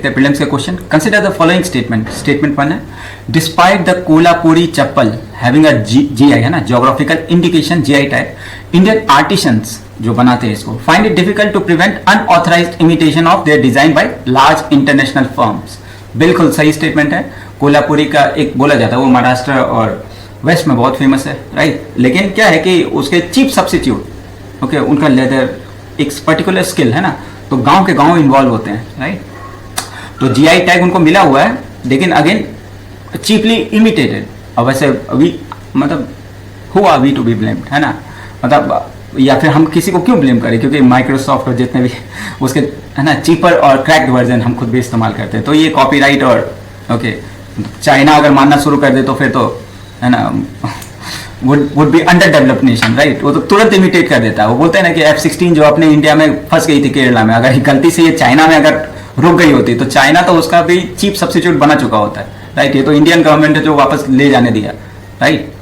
देखते हैं प्रीलिम्स के question. Consider the following statement. Statement 1 है, despite the Kolhapuri chappal having a GI, है ना, geographical indication, GI type, Indian artisans जो बनाते हैं इसको find it difficult to prevent unauthorised imitation of their design by large international firms. बिल्कुल सही statement है। कोल्हापुरी का एक बोला जाता है, वो महाराष्ट्र और वेस्ट में बहुत फेमस है, राइट। लेकिन क्या है कि उसके चीप सब्सिट्यूट, ओके, उनका लेदर एक पर्टिकुलर स्किल है ना, तो गांव के गांव इन्वॉल्व होते हैं, राइट। तो जीआई टैग उनको मिला हुआ है, लेकिन अगेन चीपली इमिटेटेड। और वैसे अभी मतलब who are we to be blamed, है ना, मतलब या फिर हम किसी को क्यों ब्लेम करें, क्योंकि माइक्रोसॉफ्ट और जितने भी उसके, है ना, चीपर और क्रैक्ड वर्जन हम खुद भी इस्तेमाल करते हैं। तो ये कॉपीराइट और ओके, चाइना अगर मानना शुरू कर दे तो फिर तो, है ना, would be under developed nation, right. वो तो तुरंत इमिटेट कर देता है। वो बोलते हैं ना कि F-16 जो अपने इंडिया में फंस गई थी केरला में, अगर गलती से ये चाइना में अगर रुक गई होती तो चाइना तो उसका भी चीप सब्सिट्यूट बना चुका होता है, राइट। ये तो इंडियन गवर्नमेंट है जो वापस ले जाने दिया, राइट।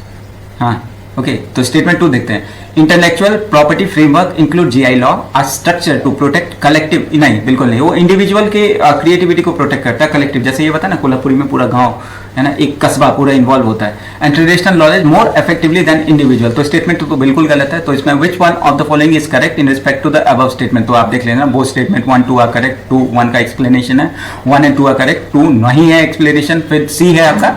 हाँ, ओके। तो स्टेटमेंट 2 देखते हैं। Intellectual property framework include GI law are structure to protect collective, नहीं बिल्कुल नहीं, वो इंडिविजुअल के क्रिएटिविटी को प्रोटेक्ट करता है, कलेक्टिव। जैसे ये बता ना, कोल्हापुरी में पूरा गांव, है ना, एक कस्बा पूरा इन्वॉल्व होता है। And traditional knowledge more effectively than individual. तो स्टेटमेंट तो बिल्कुल गलत है। तो इसमें which one of the following is correct in respect to the above statement. तो आप देख लेना, वो स्टेटमेंट 1, 2 आर करेक्ट, 2, 1 का एक्सप्लेनेशन है, 1 एंड 2 आर करेक्ट, 2 नहीं है एक्सप्लेनेशन, फिर सी है आपका,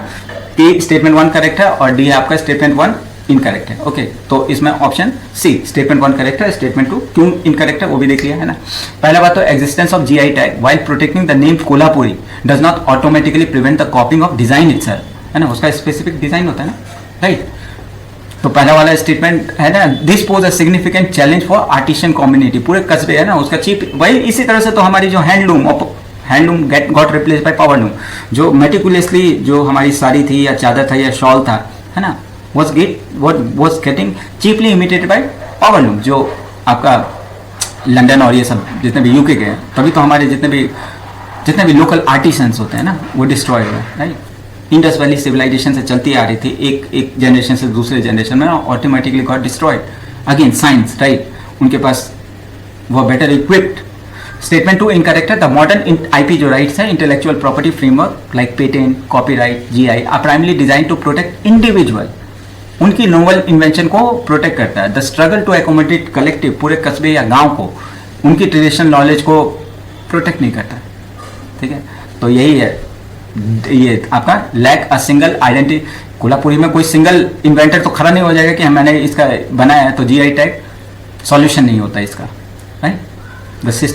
ए स्टेटमेंट 1 करेक्ट है और डी है आपका स्टेटमेंट 1 इनकरेक्ट है, ओके। तो इसमें ऑप्शन सी स्टेटमेंट 1 करेक्ट है, स्टेटमेंट 2 क्यों इनकरेक्ट है वो भी देख लिया, है ना। पहला बात तो existence of GI tag while protecting the name Kolhapuri does not automatically prevent the कॉपिंग of design itself, है ना, उसका स्पेसिफिक डिजाइन होता है ना, राइट। तो पहला वाला स्टेटमेंट है ना, this pose a significant challenge for artisan community, पूरे कस्बे, है ना, उसका चीप वही। इसी तरह से तो हमारी जो handloom got replace by powerloom, जो मेटिकुलसली जो हमारी साड़ी थी या चादर था या शॉल था, है ना, was getting cheaply imitated by powerloom, जो आपका लंदन और ये सब जितने भी यूके के हैं, तभी तो हमारे जितने भी लोकल आर्टिसंस होते हैं ना, वो डिस्ट्रॉय हुए, राइट। इंडस वैली सिविलाइजेशन से चलती आ रही थी, एक जनरेशन से दूसरे जनरेशन में, automatically got destroyed. Again science, right, उनके पास वो बेटर इक्विप्ड। स्टेटमेंट 2 इनकरेक्ट है। द मॉडर्न आईपी जो राइट्स है, intellectual property framework like patent, copyright, GI are primarily design to protect individual, उनकी नोवल इन्वेंशन को प्रोटेक्ट करता है। The struggle to accommodate collective, पूरे कस्बे या गांव को, उनकी ट्रेडिशनल नॉलेज को प्रोटेक्ट नहीं करता, ठीक है। तो यही है, ये आपका lack a single identity. Kolhapuri में कोई सिंगल इन्वेंटर तो खड़ा नहीं हो जाएगा कि मैंने इसका बनाया है, तो जीआई टैग सॉल्यूशन नहीं होता इसका, राइट। The system